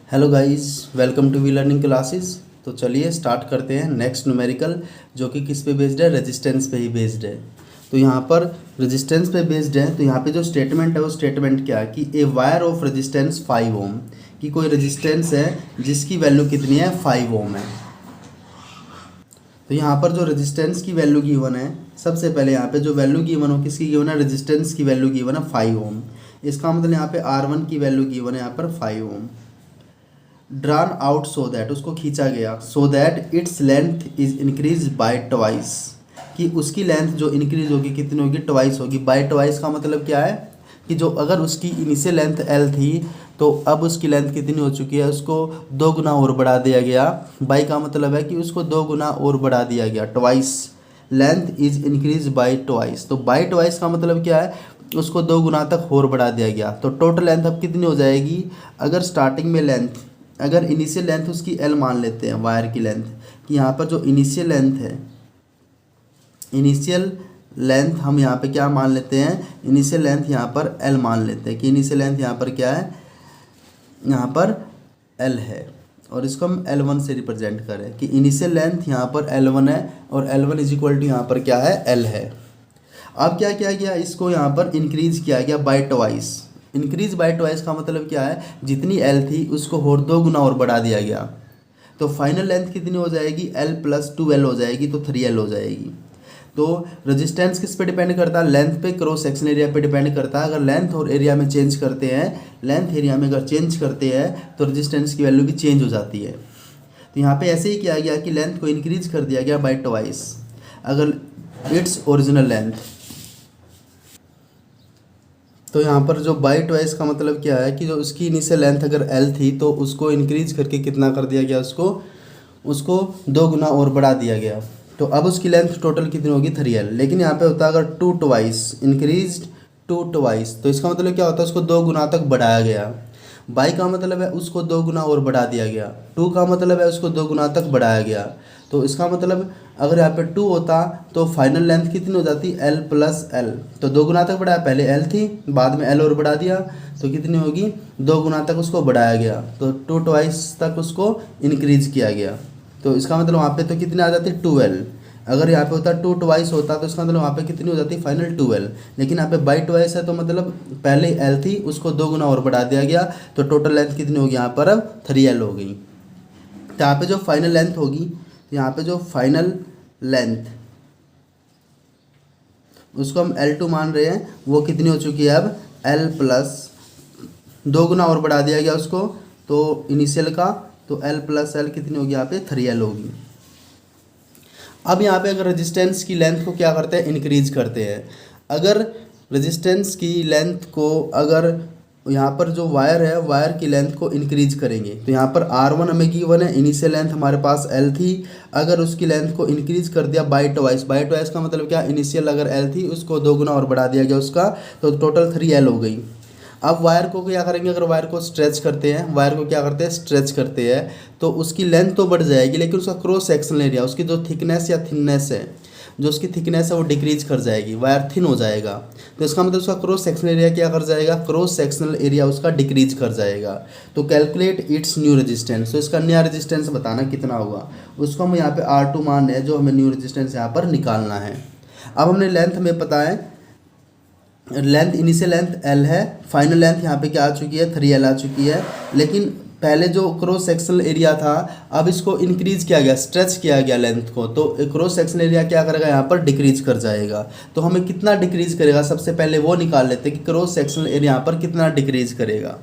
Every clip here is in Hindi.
Hello guys, welcome to we learning classes. तो चलिए स्टार्ट करते हैं नेक्स्ट न्यूमेरिकल, जो कि किस पे बेस्ड है, रेजिस्टेंस पे ही बेस्ड है। तो यहाँ पर रेजिस्टेंस पे बेस्ड है। तो यहाँ पे जो स्टेटमेंट है वो स्टेटमेंट क्या है कि ए वायर ऑफ रेजिस्टेंस 5 ओम, कि कोई रेजिस्टेंस है जिसकी वैल्यू कितनी है, 5 ओम है। तो यहाँ पर जो रेजिस्टेंस की वैल्यू गिवन है, सबसे पहले यहाँ पे जो वैल्यू गिवन हो किसकी गिवन है, रेजिस्टेंस की वैल्यू गिवन है 5 ओम। इसका मतलब यहाँ पे R1 की वैल्यू गिवन है यहाँ पर 5 ओम। ड्रान आउट सो दैट, उसको खींचा गया, so that its length is increase by twice, कि उसकी लेंथ जो इंक्रीज होगी कितनी होगी, ट्वाइस होगी। बाय ट्वाइस का मतलब क्या है कि जो अगर उसकी इनिशियल लेंथ L थी तो अब उसकी लेंथ कितनी हो चुकी है, उसको 2 गुना और बढ़ा दिया गया। बाय का मतलब है कि उसको 2 गुना और बढ़ा दिया गया, twice. Length is increase by twice, तो बाय ट्वाइस का मतलब क्या है, उसको 2 गुना तक और बढ़ा दिया गया। तो टोटल लेंथ अब कितनी हो जाएगी, अगर स्टार्टिंग में लेंथ, अगर इनिशियल लेंथ उसकी L मान लेते हैं वायर की लेंथ, कि यहाँ पर जो इनिशियल लेंथ है, इनिशियल लेंथ हम यहाँ पे क्या मान लेते हैं, इनिशियल लेंथ यहाँ पर L मान लेते हैं कि इनिशियल लेंथ यहाँ पर क्या है, यहाँ पर L है। और इसको हम L1 से रिप्रेजेंट करें कि इनिशियल लेंथ यहाँ पर L1 है और L1 इज इक्वल टू यहाँ पर क्या है, L है। अब क्या किया गया, इसको यहाँ पर इंक्रीज किया गया bye twice. Increase by twice का मतलब क्या है, जितनी L थी उसको और 2 गुना और बढ़ा दिया गया। तो फाइनल लेंथ कितनी हो जाएगी, L प्लस 2L हो जाएगी, तो 3L हो जाएगी। तो रेजिस्टेंस किस पे डिपेंड करता है, लेंथ पे, क्रॉस सेक्शन एरिया पे डिपेंड करता है। अगर लेंथ और एरिया में चेंज करते हैं, लेंथ एरिया में अगर चेंज करते हैं तो रेजिस्टेंस की वैल्यू भी चेंज हो जाती है। तो यहाँ पे ऐसे ही किया गया कि लेंथ को इंक्रीज कर दिया गया बाय ट्वाइस। अगर इट्स ओरिजिनल लेंथ, तो यहाँ पर जो बाई ट्वाइस का मतलब क्या है कि जो उसकी इनिशियल लेंथ अगर L थी तो उसको इंक्रीज करके कितना कर दिया गया, उसको उसको 2 गुना और बढ़ा दिया गया। तो अब उसकी लेंथ टोटल कितनी होगी, 3L। लेकिन यहाँ पे होता है अगर 2 ट्वाइस, इंक्रीज 2 ट्वाइस, तो इसका मतलब क्या होता है, उसको 2 गुना तक बढ़ाया गया। बाई का मतलब है उसको 2 गुना और बढ़ा दिया गया। 2 का मतलब है उसको 2 गुना तक बढ़ाया गया। तो इसका मतलब अगर यहाँ पे 2 होता तो फाइनल लेंथ कितनी हो जाती, L प्लस L। तो 2 गुना तक बढ़ाया, पहले L थी बाद में L और बढ़ा दिया, तो कितनी होगी, 2 गुना तक उसको बढ़ाया गया। तो 2 ट्वाइस तक उसको इंक्रीज किया गया। तो इसका मतलब वहाँ पे तो कितनी आ जाती, 2L। अगर यहाँ पे होता 2 ट्वाइस होता तो इसका मतलब वहाँ पे कितनी हो जाती, फाइनल 2L। लेकिन यहाँ पे बाई ट्वाइस है तो मतलब पहले L थी उसको 2 गुना और बढ़ा दिया गया, तो टोटल लेंथ कितनी होगी यहाँ पर, अब 3L हो गई। तो यहाँ पे जो फाइनल लेंथ होगी, यहाँ पे जो फाइनल लेंथ उसको हम L2 मान रहे हैं, वो कितनी हो चुकी है अब, L प्लस 2 गुना और बढ़ा दिया गया उसको, तो इनिशियल का, तो L प्लस L कितनी होगी यहाँ पे, 3L होगी। अब यहाँ पे अगर रेजिस्टेंस की लेंथ को क्या करते हैं, इंक्रीज करते हैं। अगर रेजिस्टेंस की लेंथ को, अगर यहाँ पर जो वायर है वायर की लेंथ को इंक्रीज करेंगे, तो यहाँ पर R1 हमें गिवन है, इनिशियल लेंथ हमारे पास L थी, अगर उसकी लेंथ को इंक्रीज कर दिया बाई ट्वाइस। बाई ट्वाइस का मतलब क्या, इनिशियल अगर L थी उसको 2 गुना और बढ़ा दिया गया उसका, तो टोटल 3L हो गई। अब वायर को क्या करेंगे, अगर वायर को स्ट्रेच करते हैं, वायर को क्या करते हैं, स्ट्रेच करते हैं, तो उसकी लेंथ तो बढ़ जाएगी लेकिन उसका क्रॉस सेक्शनल एरिया, उसकी जो थिकनेस या थिननेस है, जो उसकी थिकनेस है वो डिक्रीज कर जाएगी, वायर थिन हो जाएगा। तो इसका मतलब उसका क्रॉस सेक्शनल एरिया क्या कर जाएगा, क्रॉस सेक्शनल एरिया उसका डिक्रीज कर जाएगा। तो कैलकुलेट इट्स न्यू रेजिस्टेंस, तो इसका नया रेजिस्टेंस बताना कितना होगा, उसको हम यहाँ पे R2 मान रहे हैं, जो हमें न्यू रेजिस्टेंस यहाँ पर निकालना है। अब हमने लेंथ हमें पता है, लेंथ इनिशियल लेंथ L है, फाइनल लेंथ यहाँ पे क्या आ चुकी है, 3L आ चुकी है। लेकिन पहले जो क्रॉस सेक्शनल एरिया था, अब इसको इंक्रीज किया गया, स्ट्रेच किया गया लेंथ को, तो क्रॉस सेक्शनल एरिया क्या करेगा, यहाँ पर डिक्रीज कर जाएगा। तो हमें कितना डिक्रीज करेगा, सबसे पहले वो निकाल लेते हैं कि क्रॉस सेक्शनल एरिया यहाँ पर कितना डिक्रीज करेगा।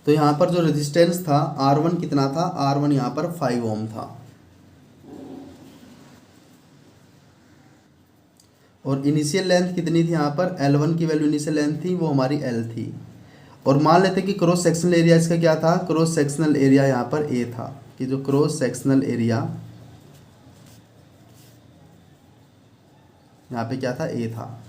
तो यहाँ पर जो रेजिस्टेंस था R1 कितना था, R1 यहाँ पर 5 ओम था, और इनिशियल लेंथ कितनी थी यहाँ पर, L1 की वैल्यू इनिशियल लेंथ थी वो हमारी L थी। और मान लेते हैं कि क्रॉस सेक्शनल एरिया इसका क्या था, क्रॉस सेक्शनल एरिया यहाँ पर A था, कि जो क्रॉस सेक्शनल एरिया यहाँ पे क्या था, A था।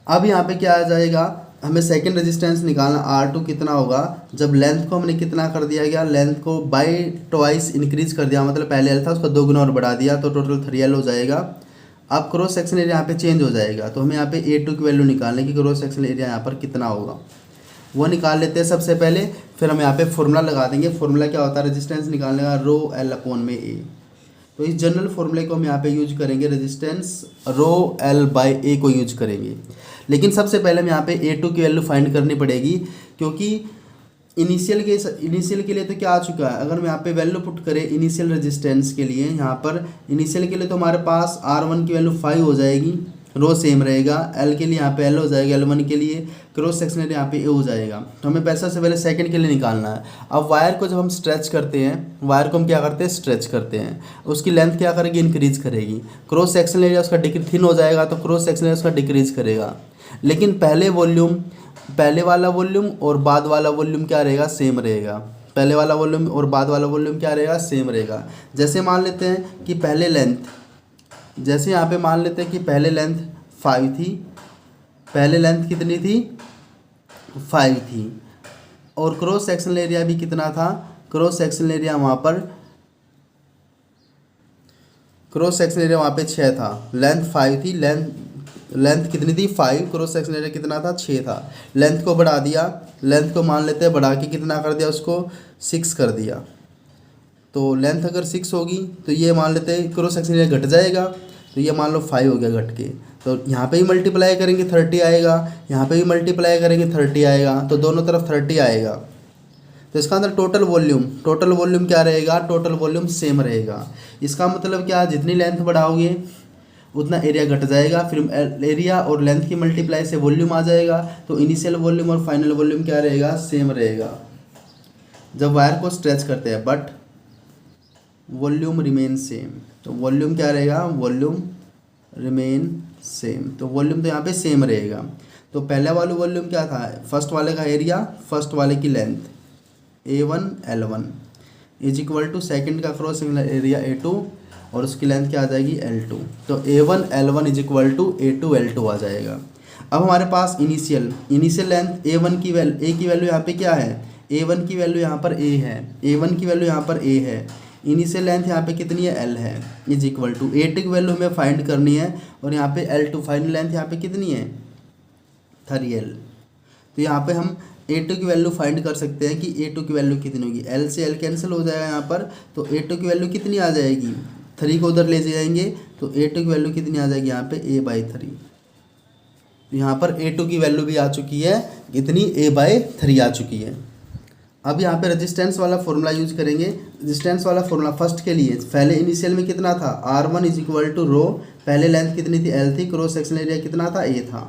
अब यहाँ पे क्या आ जाएगा, हमें सेकेंड रेजिस्टेंस निकालना, R2 कितना होगा, जब लेंथ को हमने कितना कर दिया गया, लेंथ को बाई ट्वाइस इंक्रीज कर दिया, मतलब पहले L था उसको 2 गुना और बढ़ा दिया, तो टोटल 3L हो जाएगा। अब क्रॉस सेक्शन एरिया यहाँ पे चेंज हो जाएगा, तो हमें यहाँ पे A2 की वैल्यू निकालने की, क्रॉस सेक्शन एरिया यहाँ पर कितना होगा वो निकाल लेते हैं सबसे पहले। फिर हम यहाँ पे फॉर्मूला लगा देंगे। फॉर्मूला क्या होता है रेजिस्टेंस निकालने का, रो एल अपॉन में ए। तो इस जनरल फॉर्मूले को हम यहाँ पे यूज करेंगे, रेजिस्टेंस रो एल बाई ए को यूज करेंगे। लेकिन सबसे पहले हम यहाँ पे A2 की वैल्यू फाइंड करनी पड़ेगी, क्योंकि इनिशियल के लिए तो क्या आ चुका है, अगर हम यहाँ पे वैल्यू पुट करें इनिशियल रेजिस्टेंस के लिए, यहाँ पर इनिशियल के लिए तो हमारे पास R1 की वैल्यू 5 हो जाएगी, रो सेम रहेगा। L के लिए यहाँ पे L हो जाएगा, L1 के लिए क्रॉस सेक्शन एरिया यहाँ पे A हो जाएगा। तो हमें पैसा से पहले सेकंड के लिए निकालना है। अब वायर को जब हम स्ट्रेच करते हैं, वायर को हम क्या करते हैं, स्ट्रेच करते हैं, उसकी लेंथ क्या करेगी, इंक्रीज करेगी। क्रॉस सेक्शन एरिया उसका थिन हो जाएगा, तो क्रॉस सेक्शन एरिया उसका डिक्रीज करेगा। लेकिन पहले वाला वॉल्यूम और बाद वाला वॉल्यूम क्या रहेगा, सेम रहेगा। पहले वाला वॉल्यूम और बाद वाला वॉल्यूम क्या रहेगा, सेम रहेगा। जैसे मान लेते हैं कि पहले लेंथ, जैसे यहाँ पे मान लेते हैं कि पहले लेंथ 5 थी, पहले लेंथ कितनी थी, 5 थी, और क्रॉस सेक्शनल एरिया भी कितना था, क्रॉस सेक्शनल एरिया वहाँ पे 6 था। लेंथ 5 थी, लेंथ कितनी थी, 5, क्रॉस सेक्शन एरिया कितना था, 6 था। लेंथ को बढ़ा दिया, लेंथ को मान लेते हैं बढ़ा के कितना कर दिया, उसको 6 कर दिया। तो लेंथ अगर 6 होगी तो ये मान लेते हैं क्रॉस सेक्शन एरिया घट जाएगा, तो ये मान लो 5 हो गया घट के। तो यहाँ पे ही मल्टीप्लाई करेंगे 30 आएगा, यहाँ पे भी मल्टीप्लाई करेंगे 30 आएगा, तो दोनों तरफ 30 आएगा। तो इसका अंदर टोटल वॉल्यूम क्या रहेगा, टोटल वॉल्यूम सेम रहेगा। इसका मतलब क्या, जितनी लेंथ बढ़ाओगे उतना एरिया घट जाएगा, फिर एरिया और लेंथ की मल्टीप्लाई से वॉल्यूम आ जाएगा। तो इनिशियल वॉल्यूम और फाइनल वॉल्यूम क्या रहेगा, सेम रहेगा जब वायर को स्ट्रेच करते हैं, बट वॉल्यूम रिमेन सेम। तो वॉल्यूम क्या रहेगा, वॉल्यूम रिमेन सेम। तो वॉल्यूम तो यहाँ पे सेम रहेगा। तो पहले वाले वॉल्यूम क्या था, फर्स्ट वाले का एरिया, फर्स्ट वाले की length A1 L1 is equal to second का क्रॉस सेक्शनल एरिया A2 और उसकी लेंथ क्या आ जाएगी, L2। तो A1 L1 is equal to A2 L2 आ जाएगा। अब हमारे पास इनिशियल लेंथ A1 की वैल्यू यहाँ पे क्या है, A1 की वैल्यू यहाँ पर A है, A1 की वैल्यू यहाँ पर A है। इनिशियल लेंथ यहाँ पे कितनी है, L है, इज इक्वल टू A2 की वैल्यू हमें फाइंड करनी है, और यहाँ पे L2 फाइनल लेंथ यहाँ पे कितनी है, 3L। तो यहाँ पे हम A2 की वैल्यू फाइंड कर सकते हैं कि A2 की वैल्यू कितनी होगी। L से L कैंसिल हो जाएगा यहाँ पर, तो A2 की वैल्यू कितनी आ जाएगी, 3 को उधर ले जाएंगे, तो A2 की वैल्यू कितनी आ जाएगी यहाँ पे, A/3। तो यहाँ पर A2 की वैल्यू भी आ चुकी है, कितनी, A/3 आ चुकी है। अब यहाँ पे रेजिस्टेंस वाला फॉर्मूला यूज करेंगे। रेजिस्टेंस वाला फॉर्मूला फर्स्ट के लिए, पहले इनिशियल में कितना था, R1 इज इक्वल टू रो, पहले लेंथ कितनी थी, L थी, क्रॉस सेक्शन एरिया कितना था, A था।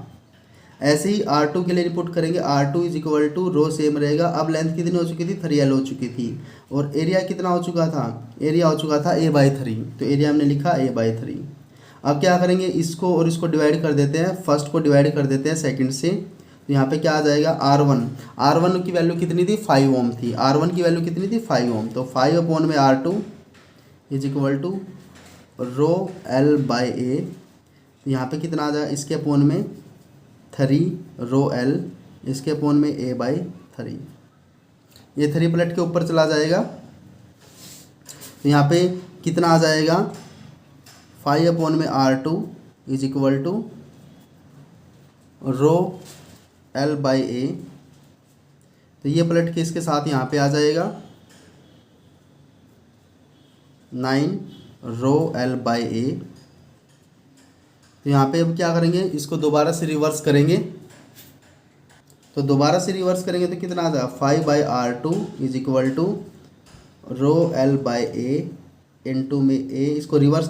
ऐसे ही R2 के लिए रिपोर्ट करेंगे, R2 is equal to rho same रहेगा। अब लेंथ कितनी हो चुकी थी, 3L हो चुकी थी, और एरिया कितना हो चुका था, एरिया हो चुका था A/3। तो एरिया हमने लिखा A/3। अब क्या करेंगे, इसको और इसको डिवाइड कर देते हैं, फर्स्ट को डिवाइड कर देते हैं सेकंड से। तो यहाँ पे क्या आ जाएगा, R1 की वैल्यू कितनी थी, 5 ओम थी। R1 की वैल्यू कितनी थी, 5 ओम। तो 5 अपॉन में R2 is equal to rho L/A। यहाँ पे कितना आ जाएगा, इसके अपॉन में 3 रो L, इसके अपॉन में A/3। ये 3 प्लेट के ऊपर चला जाएगा, तो यहाँ पे कितना आ जाएगा, 5 अपॉन में R2 is equal to rho L/A। तो ये पलट के इसके साथ यहाँ पे आ जाएगा 9 रो L/A। तो यहाँ पे अब क्या करेंगे, इसको दोबारा से रिवर्स करेंगे। तो दोबारा से रिवर्स करेंगे तो कितना आ जाएगा, 5/R2 is equal to rho L/A into में A। इसको रिवर्स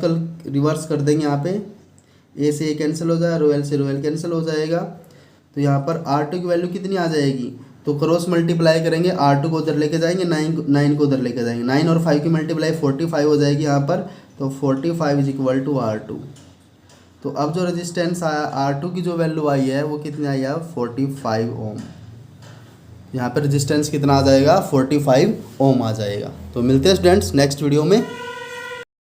कर देंगे, यहाँ पे A से A कैंसिल हो जाएगा, रो L से रो L कैंसिल हो जाएगा। तो यहाँ पर R2 की वैल्यू कितनी आ जाएगी, तो क्रॉस मल्टीप्लाई करेंगे, R2 को उधर लेके जाएंगे, 9 को उधर लेके जाएंगे, 9 और 5 की मल्टीप्लाई 45 हो जाएगी यहाँ पर। तो 45 इज इक्वल टू R2। तो अब जो रेजिस्टेंस आया, R2 की जो वैल्यू आई है वो कितनी आई है, 45 ओम। यहाँ पर रेजिस्टेंस कितना आ जाएगा, 45 ओम आ जाएगा। तो मिलते हैं स्टूडेंट्स नेक्स्ट वीडियो में।